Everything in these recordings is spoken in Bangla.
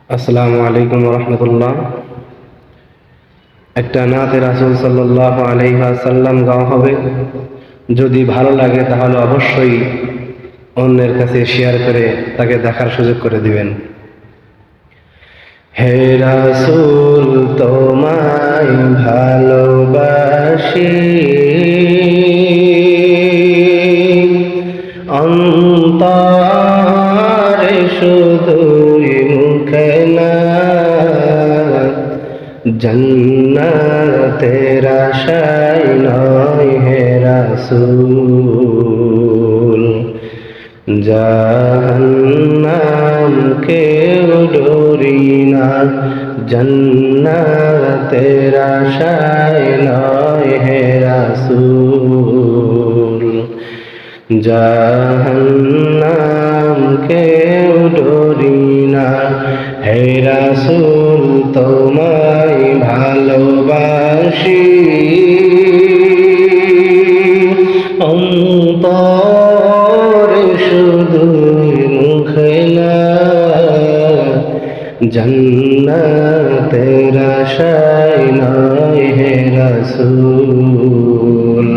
আসসালামু আলাইকুম রহমতুল্লাহ। একটা নাতে রাসূল সাল্লাল্লাহু আলাইহি ওয়াসাল্লাম গাওয়া হবে। যদি ভালো লাগে তাহলে অবশ্যই অন্যের কাছে শেয়ার করে তাকে দেখার সুযোগ করে দিবেন। হে রাসূল তোমায় ভালোবাসি, অন্তরে শুধুই মুখে না, জন্নতের আশায় নয় হে রাসূল, জাহান্নাম কেউ ডরি না, জন্নতের আশায় নয় হে রাসূল, জাহান্নাম কেউ ডরি না। হে রাসূল তোমায় ভালোবাসি, অন্তরে শুধুই মুখে না, জন্নতের আশায় নয় হে রাসূল,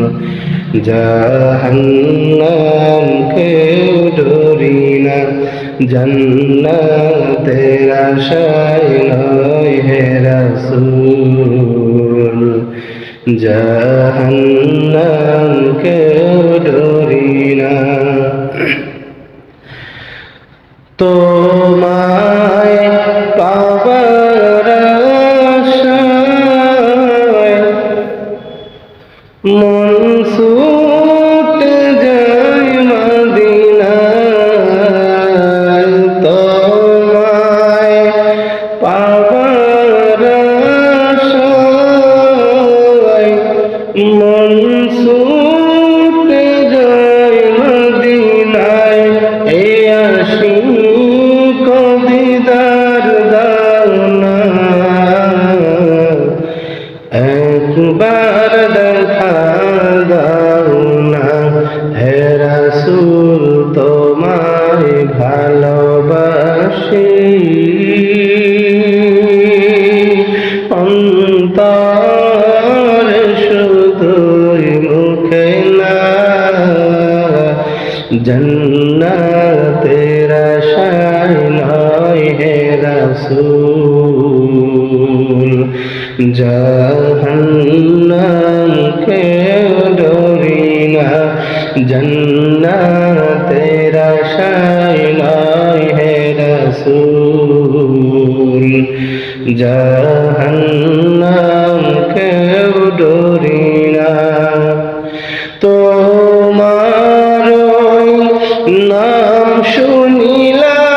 জাহান্নাম কেউ ডরি না, জন্নতের আশায় নয় হে রাসূল, জাহান্নাম কেউ ডরি না। তোমায় পাবার আশায় মন ছুটে যায় মদিনায়, তোমায় পাবার আশায় মন ছুটে যায় মদিনায়, এই আশিক দিদার দাও না, একবার দেখা দাও না। হে রাসূল তোমায় ভালোবাসি, অন্তরে শুধুই মুখে না, জন্নতের আশায় নয় হে রাসূল, জাহান্নাম কেউ ডরি না, জন্নতের আশায় নয় হে রাসূল, জাহান্নাম কেউ ডরি না। তোমার নাম শুনিলাম,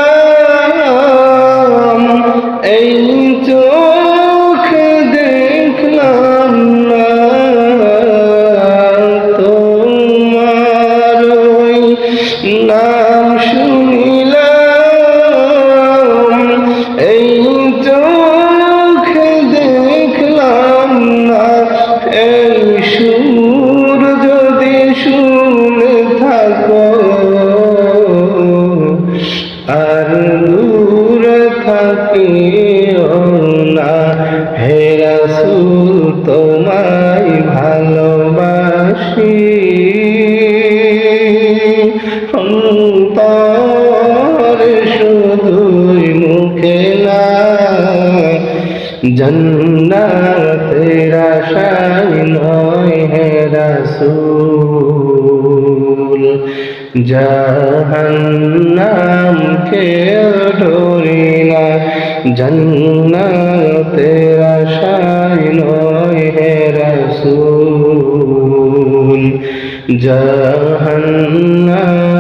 এই চোখে দেখলাম না, তোমার নাম শুনিলাম, এই চোখে দেখলাম না, এই সুর যদি শুনে থাকো আর দূরে থাকিও না। হে রাসূল তোমায় ভালোবাসি, অন্তরে শুধুই মুখে না, জন্নতের আশায় নয় হে রাসূল, জাহান্নাম কেউ ডরি না, জন্নতের আশায় নয় হে রাসূল, জাহান্নাম